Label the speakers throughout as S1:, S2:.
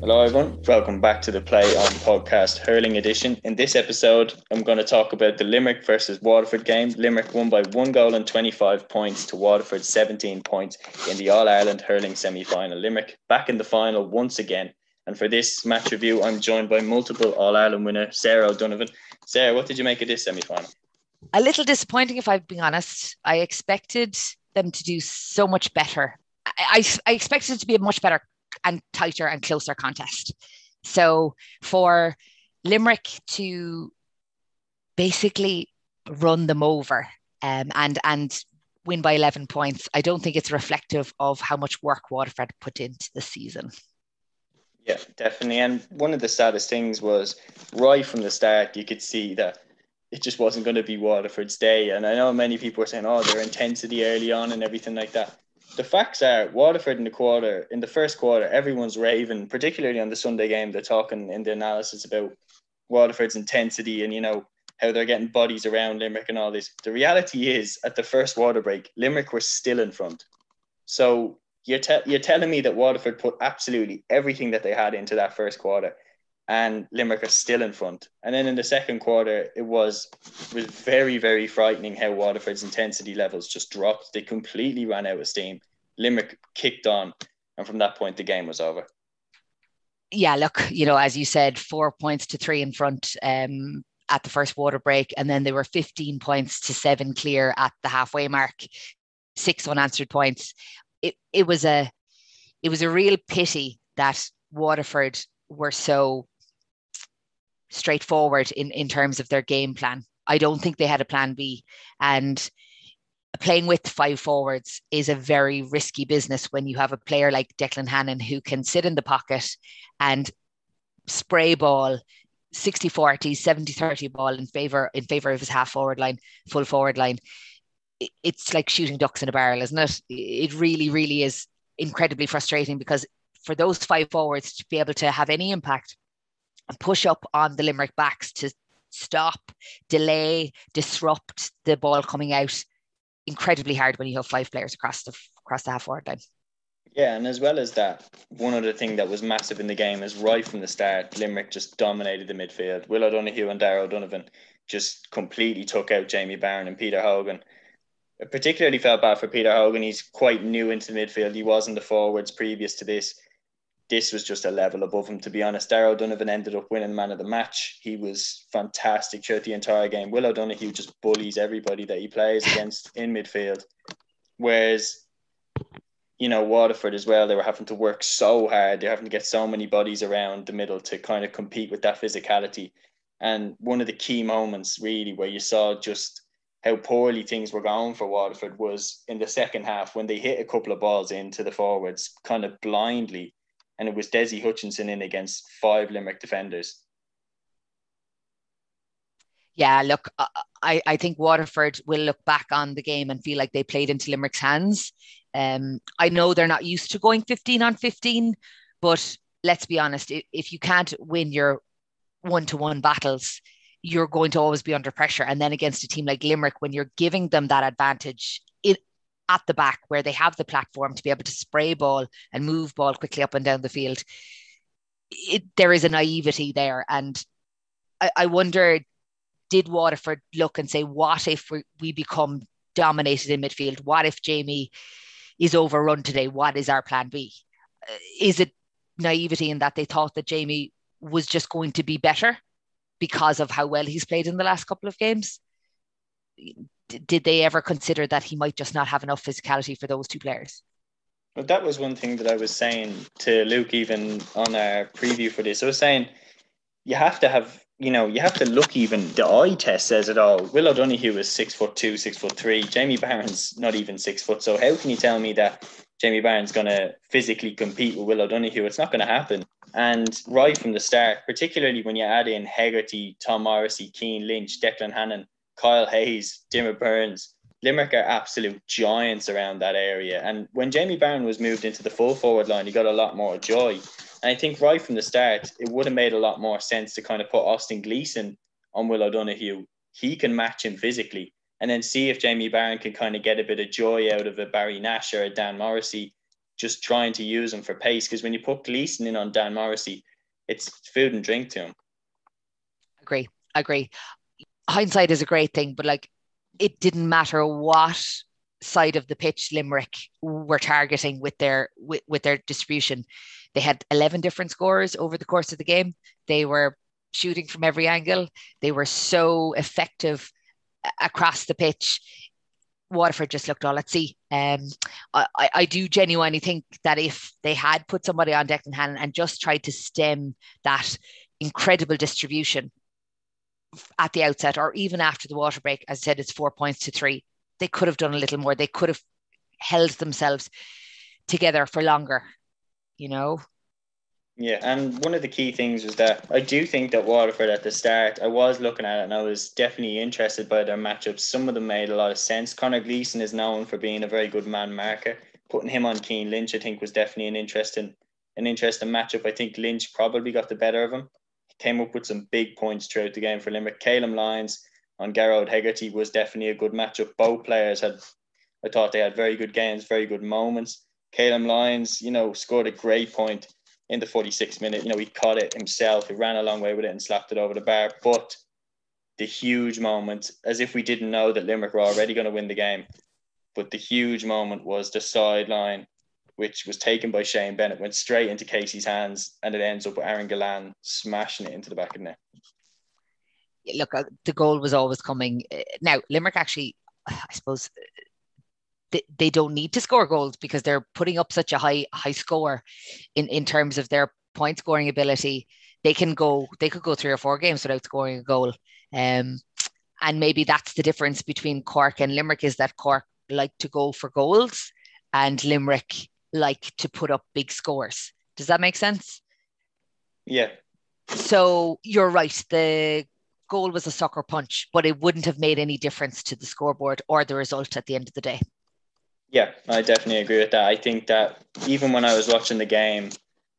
S1: Hello everyone, welcome back to the Play On Podcast Hurling Edition. In this episode, I'm going to talk about the Limerick versus Waterford game. Limerick won by 1 goal and 25 points to Waterford's 17 points in the All-Ireland Hurling semi-final. Limerick back in the final once again. And for this match review, I'm joined by multiple All-Ireland winner, Sarah O'Donovan. Sarah, what did you make of this semi-final?
S2: A little disappointing, if I'm being honest. I expected them to do so much better. I expected it to be a much better and tighter and closer contest. So for Limerick to basically run them over and win by 11 points, I don't think it's reflective of how much work Waterford put into the season.
S1: Yeah, definitely. And one of the saddest things was right from the start, you could see that it just wasn't going to be Waterford's day. And I know many people were saying, their intensity early on and everything like that. The facts are, Waterford in the first quarter, everyone's raving, particularly on the Sunday game. They're talking in the analysis about Waterford's intensity and, how they're getting bodies around Limerick and all this. The reality is, at the first water break, Limerick were still in front. So you're telling me that Waterford put absolutely everything that they had into that first quarter and Limerick are still in front. And then in the second quarter, it was very, very frightening how Waterford's intensity levels just dropped. They completely ran out of steam. Limerick kicked on. And from that point, the game was over.
S2: Yeah, look, as you said, 4 points to 3 in front at the first water break. And then they were 15 points to 7 clear at the halfway mark, 6 unanswered points. It was a real pity that Waterford were so straightforward in terms of their game plan. I don't think they had a plan B, and playing with 5 forwards is a very risky business when you have a player like Declan Hannon who can sit in the pocket and spray ball 60-40, 70-30 ball in favor of his half forward line, full forward line. It's like shooting ducks in a barrel, isn't it? It really, really is incredibly frustrating, because for those 5 forwards to be able to have any impact and push up on the Limerick backs to stop, delay, disrupt the ball coming out, incredibly hard when you have 5 players across the half forward line.
S1: Yeah, and as well as that, one other thing that was massive in the game is right from the start, Limerick just dominated the midfield. Will O'Donoghue and Darragh O'Donovan just completely took out Jamie Barron and Peter Hogan. I particularly felt bad for Peter Hogan. He's quite new into the midfield. He wasn't the forwards previous to this. This was just a level above him, to be honest. Darragh O'Donovan ended up winning man of the match. He was fantastic throughout the entire game. Will O'Donoghue just bullies everybody that he plays against in midfield. Whereas, Waterford as well, they were having to work so hard. They're having to get so many bodies around the middle to kind of compete with that physicality. And one of the key moments, really, where you saw just how poorly things were going for Waterford was in the second half when they hit a couple of balls into the forwards kind of blindly. And it was Desi Hutchinson in against 5 Limerick defenders.
S2: Yeah, look, I think Waterford will look back on the game and feel like they played into Limerick's hands. I know they're not used to going 15 on 15, but let's be honest, if you can't win your 1-to-1 battles, you're going to always be under pressure. And then against a team like Limerick, when you're giving them that advantage at the back where they have the platform to be able to spray ball and move ball quickly up and down the field, there is a naivety there. And I wonder, did Waterford look and say, what if we become dominated in midfield? What if Jamie is overrun today? What is our plan B? Is it naivety in that they thought that Jamie was just going to be better because of how well he's played in the last couple of games? Did they ever consider that he might just not have enough physicality for those 2 players?
S1: Well, that was one thing that I was saying to Luke even on our preview for this. I was saying you have to have, you have to look, even the eye test says it all. Will O'Donoghue is 6'2", 6'3". Jamie Barron's not even 6 foot. So how can you tell me that Jamie Barron's going to physically compete with Will O'Donoghue? It's not going to happen. And right from the start, particularly when you add in Hegarty, Tom Morrissey, Keane Lynch, Declan Hannon, Kyle Hayes, Dimmer Burns, Limerick are absolute giants around that area. And when Jamie Barron was moved into the full forward line, he got a lot more joy. And I think right from the start, it would have made a lot more sense to kind of put Austin Gleeson on Will O'Donoghue. He can match him physically. And then see if Jamie Barron can kind of get a bit of joy out of a Barry Nash or a Dan Morrissey just trying to use him for pace. Because when you put Gleeson in on Dan Morrissey, it's food and drink to him.
S2: Agree. Hindsight is a great thing, but like, it didn't matter what side of the pitch Limerick were targeting with their distribution. They had 11 different scorers over the course of the game. They were shooting from every angle. They were so effective across the pitch. Waterford just looked all at sea. I do genuinely think that if they had put somebody on Declan Hannon and just tried to stem that incredible distribution at the outset, or even after the water break, as I said, it's 4 points to 3. They could have done a little more. They could have held themselves together for longer, you know?
S1: Yeah, and one of the key things was that I do think that Waterford at the start, I was looking at it and I was definitely interested by their matchups. Some of them made a lot of sense. Conor Gleeson is known for being a very good man marker. Putting him on Cian Lynch, I think, was definitely an interesting matchup. I think Lynch probably got the better of him. He came up with some big points throughout the game for Limerick. Calum Lyons on Gerard Hegarty was definitely a good matchup. Both players I thought they had very good games, very good moments. Calum Lyons, scored a great point in the 46th minute. He caught it himself. He ran a long way with it and slapped it over the bar. But the huge moment, as if we didn't know that Limerick were already going to win the game, but the huge moment was the sideline, which was taken by Shane Bennett, went straight into Casey's hands, and it ends up with Aaron Gillan smashing it into the back of the net.
S2: Look, the goal was always coming. Now, Limerick actually, I suppose, they don't need to score goals because they're putting up such a high score in terms of their point scoring ability. They could go 3 or 4 games without scoring a goal. And maybe that's the difference between Cork and Limerick, is that Cork like to go for goals and Limerick like to put up big scores. Does that make sense?
S1: Yeah.
S2: So you're right. The goal was a sucker punch, but it wouldn't have made any difference to the scoreboard or the result at the end of the day.
S1: Yeah, I definitely agree with that. I think that even when I was watching the game,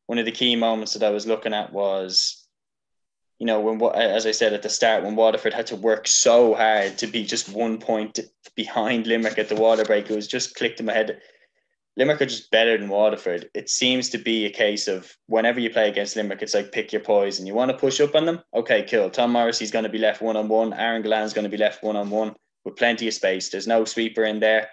S1: one of the key moments that I was looking at was, when, as I said at the start, when Waterford had to work so hard to be just 1 point behind Limerick at the water break, it was just clicked in my head. Limerick are just better than Waterford. It seems to be a case of whenever you play against Limerick, it's like pick your poison. You want to push up on them? Okay, cool. Tom Morrissey's going to be left one-on-one. Aaron Gillan's going to be left one-on-one with plenty of space. There's no sweeper in there.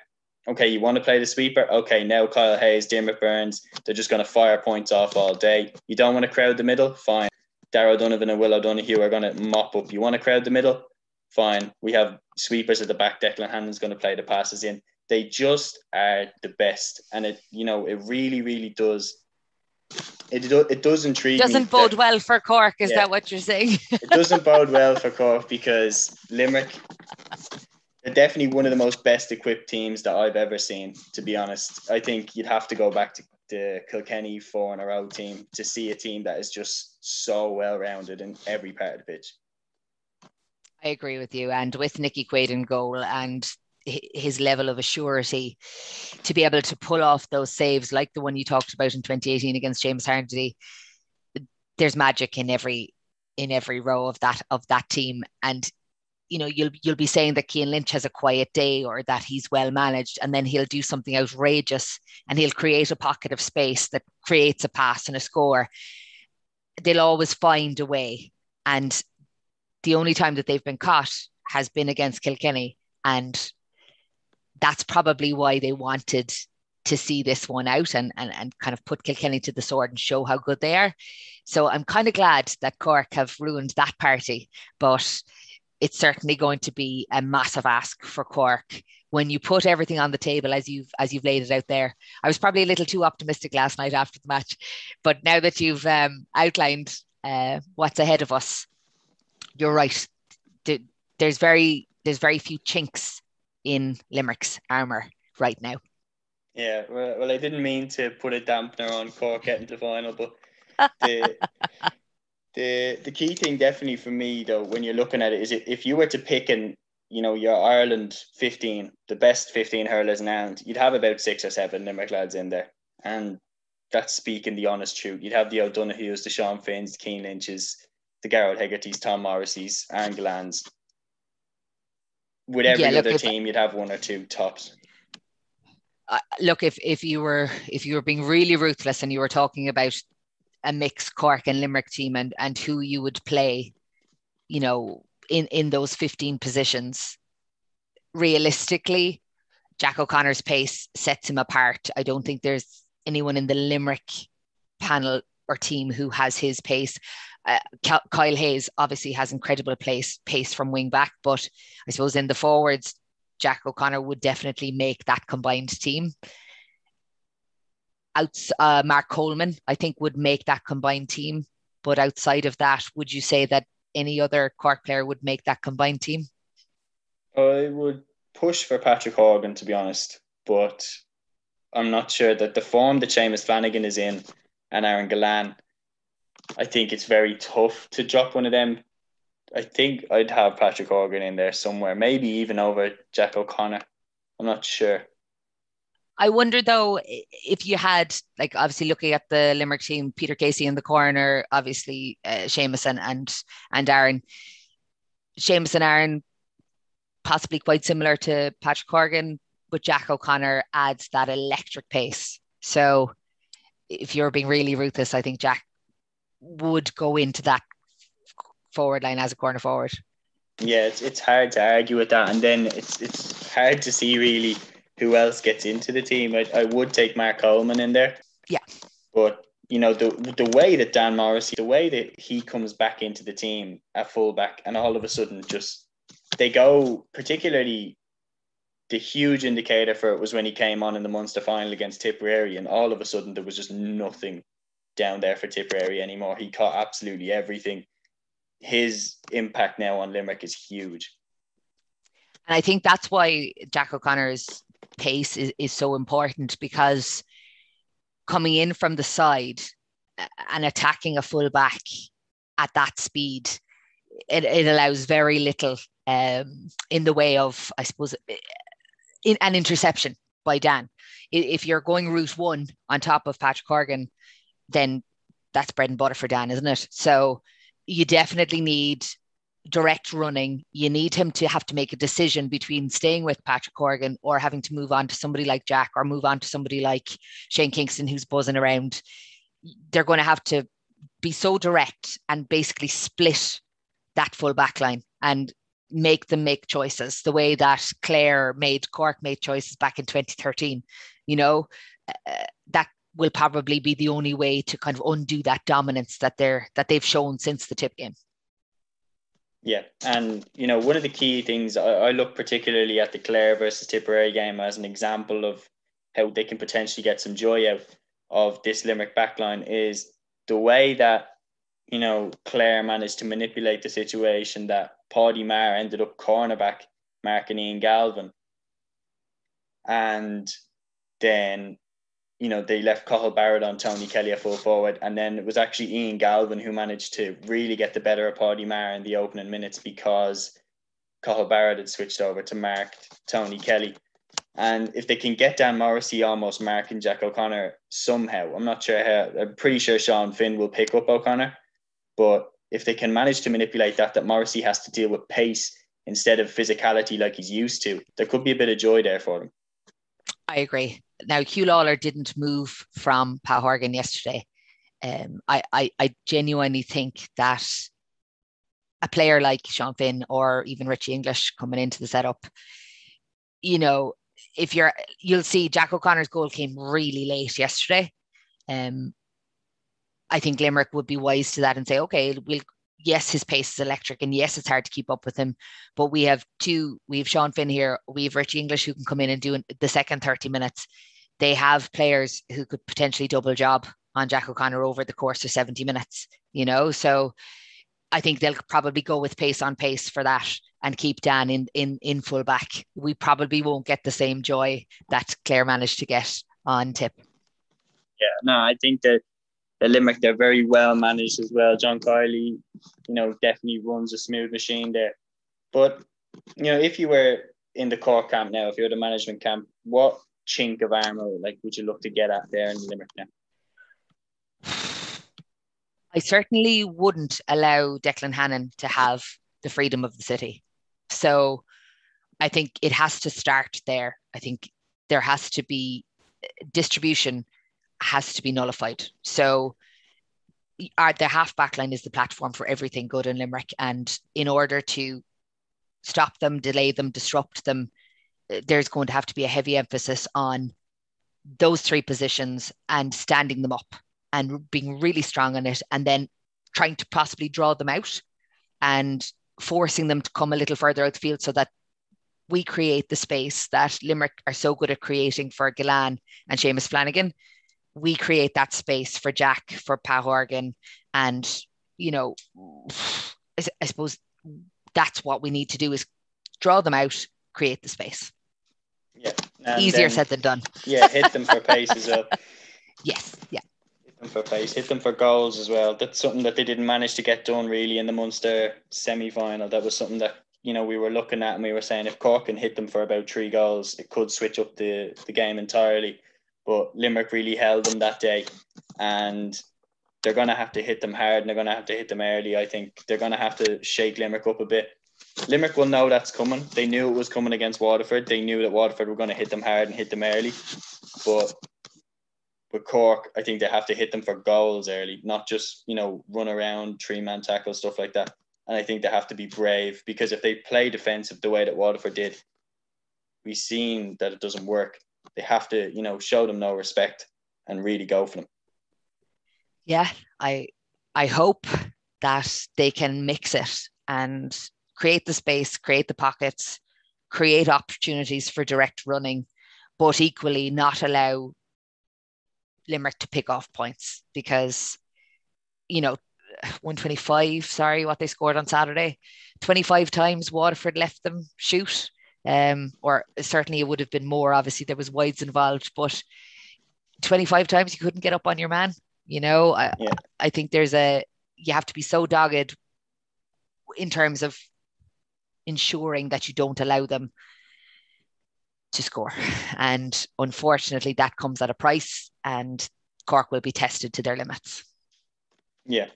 S1: Okay, you want to play the sweeper? Okay, now Kyle Hayes, Dermot Burns, they're just going to fire points off all day. You don't want to crowd the middle? Fine. Darragh Donovan and Will O'Donoghue are going to mop up. You want to crowd the middle? Fine. We have sweepers at the back. Declan Hannon's going to play the passes in. They just are the best. And it really, really does. It does intrigue me.
S2: Doesn't bode well for Cork, is that what you're saying?
S1: It doesn't bode well for Cork because Limerick, they're definitely one of the most best equipped teams that I've ever seen, to be honest. I think you'd have to go back to the Kilkenny 4 in a row team to see a team that is just so well-rounded in every part of the pitch.
S2: I agree with you. And with Nicky Quaid in goal and his level of assurity to be able to pull off those saves like the one you talked about in 2018 against James Harnedy, there's magic in every row of that team. And you'll be saying that Cian Lynch has a quiet day or that he's well managed, and then he'll do something outrageous and he'll create a pocket of space that creates a pass and a score. They'll always find a way. And the only time that they've been caught has been against Kilkenny. And that's probably why they wanted to see this one out and kind of put Kilkenny to the sword and show how good they are. So I'm kind of glad that Cork have ruined that party, but it's certainly going to be a massive ask for Cork when you put everything on the table as you've laid it out there. I was probably a little too optimistic last night after the match, but now that you've outlined what's ahead of us, you're right. There's very few chinks in Limerick's armour right now.
S1: Yeah, well, I didn't mean to put a dampener on Cork getting to the final, but the key thing definitely for me, though, when you're looking at it, is if you were to pick your Ireland 15, the best 15 hurlers now, you'd have about 6 or 7 Limerick lads in there. And that's speaking the honest truth. You'd have the O'Donoghues, the Sean Finns, the Cian Lynches, the Gerard Hegartys, Tom Morrisseys, Aaron Gillans. With every other team, you'd have 1 or 2 tops.
S2: Look, if you were being really ruthless and you were talking about a mixed Cork and Limerick team and who you would play, in those 15 positions, realistically, Jack O'Connor's pace sets him apart. I don't think there's anyone in the Limerick panel or team who has his pace. Kyle Hayes obviously has incredible pace from wing back, but I suppose in the forwards, Jack O'Connor would definitely make that combined team. Mark Coleman, I think, would make that combined team. But outside of that, would you say that any other Cork player would make that combined team?
S1: I would push for Patrick Horgan, to be honest, but I'm not sure that the form that Seamus Flanagan is in and Aaron Gillan, I think it's very tough to drop one of them. I think I'd have Patrick Horgan in there somewhere, maybe even over Jack O'Connor. I'm not sure.
S2: I wonder though, if you had, like, obviously looking at the Limerick team, Peter Casey in the corner, obviously Seamus and Aaron. Seamus and Aaron, possibly quite similar to Patrick Horgan, but Jack O'Connor adds that electric pace. So if you're being really ruthless, I think Jack would go into that forward line as a corner forward.
S1: Yeah, it's hard to argue with that. And then it's hard to see really who else gets into the team. I would take Mark Coleman in there.
S2: Yeah.
S1: But, the way that Dan Morrissey, the way that he comes back into the team at fullback and all of a sudden just they go, particularly the huge indicator for it was when he came on in the Munster final against Tipperary, and all of a sudden there was just nothing down there for Tipperary anymore. He caught absolutely everything. His impact now on Limerick is huge.
S2: And I think that's why Jack O'Connor's pace is so important, because coming in from the side and attacking a full back at that speed, it allows very little in the way of, I suppose, an interception by Dan. If you're going route one on top of Patrick Horgan, then that's bread and butter for Dan, isn't it? So you definitely need direct running. You need him to have to make a decision between staying with Patrick Horgan or having to move on to somebody like Jack or move on to somebody like Shane Kingston, who's buzzing around. They're going to have to be so direct and basically split that full back line and make them make choices the way that Cork made choices back in 2013. That will probably be the only way to kind of undo that dominance that they've shown since the Tip game.
S1: Yeah, and one of the key things, I look particularly at the Clare versus Tipperary game as an example of how they can potentially get some joy out of this Limerick backline, is the way that Clare managed to manipulate the situation that Paddy Maher ended up cornerback marking Ian Galvin, and then they left Cathal Barrett on Tony Kelly at full forward, and then it was actually Ian Galvin who managed to really get the better of Paddy Maher in the opening minutes because Cathal Barrett had switched over to mark Tony Kelly. And if they can get Dan Morrissey almost marking Jack O'Connor somehow, I'm not sure how, I'm pretty sure Sean Finn will pick up O'Connor, but if they can manage to manipulate that Morrissey has to deal with pace instead of physicality like he's used to, there could be a bit of joy there for them.
S2: I agree. Now, Hugh Lawler didn't move from Pat Horgan yesterday. I genuinely think that a player like Sean Finn or even Richie English coming into the setup, you'll see Jack O'Connor's goal came really late yesterday. I think Limerick would be wise to that and say, okay, yes, his pace is electric, and yes, it's hard to keep up with him. But we have Sean Finn here, we have Richie English who can come in and do the second 30 minutes. They have players who could potentially double job on Jack O'Connor over the course of 70 minutes, So I think they'll probably go with pace on pace for that and keep Dan in full back. We probably won't get the same joy that Clare managed to get on Tip.
S1: Yeah, no, I think that the Limerick, they're very well managed as well. John Kiley, definitely runs a smooth machine there. But, if you were in the Cork camp now, if you're the management camp, what chink of armour would you look to get at there in Limerick now?
S2: I certainly wouldn't allow Declan Hannon to have the freedom of the city. So I think it has to start there. I think there has to be distribution has to be nullified. So the half back line is the platform for everything good in Limerick. And in order to stop them, delay them, disrupt them, there's going to have to be a heavy emphasis on those three positions and standing them up and being really strong on it, and then trying to possibly draw them out and forcing them to come a little further out the field so that we create the space that Limerick are so good at creating for Gillan and Seamus Flanagan. We create that space for Jack, for Pa Horgan, and, you know, I suppose that's what we need to do, is draw them out, create the space.
S1: Yeah.
S2: Easier said than done.
S1: Yeah, hit them for pace as well.
S2: Yes, yeah.
S1: Hit them for pace, hit them for goals as well. That's something that they didn't manage to get done really in the Munster semi-final. That was something that, you know, we were looking at and we were saying if Cork can hit them for about 3 goals, it could switch up the game entirely. But Limerick really held them that day, and they're going to have to hit them hard, and they're going to have to hit them early. I think they're going to have to shake Limerick up a bit. Limerick will know that's coming. They knew it was coming against Waterford. They knew that Waterford were going to hit them hard and hit them early. But with Cork, I think they have to hit them for goals early, not just, you know, run around, 3-man tackle, stuff like that. And I think they have to be brave, because if they play defensive the way that Waterford did, we've seen that it doesn't work. They have to, you know, show them no respect and really go for them.
S2: Yeah, I hope that they can mix it and create the space, create the pockets, create opportunities for direct running, but equally not allow Limerick to pick off points, because, you know, 125, what they scored on Saturday, 25 times Waterford left them shoot. Or certainly it would have been more. Obviously, there was wides involved, but 25 times you couldn't get up on your man. You know, I think you have to be so dogged in terms of ensuring that you don't allow them to score. And unfortunately, that comes at a price, and Cork will be tested to their limits. Yeah.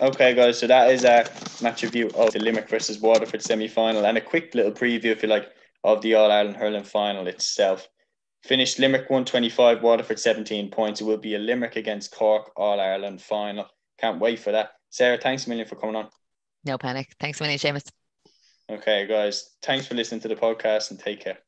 S1: Okay, guys. So that is our match review of the Limerick versus Waterford semi-final, and a quick little preview, if you like, of the All-Ireland Hurling Final itself. Finished Limerick 125, Waterford 17 points. It will be a Limerick against Cork All-Ireland Final. Can't wait for that. Sarah, thanks a million for coming on.
S2: No panic. Thanks a million, Seamus.
S1: Okay, guys. Thanks for listening to the podcast, and take care.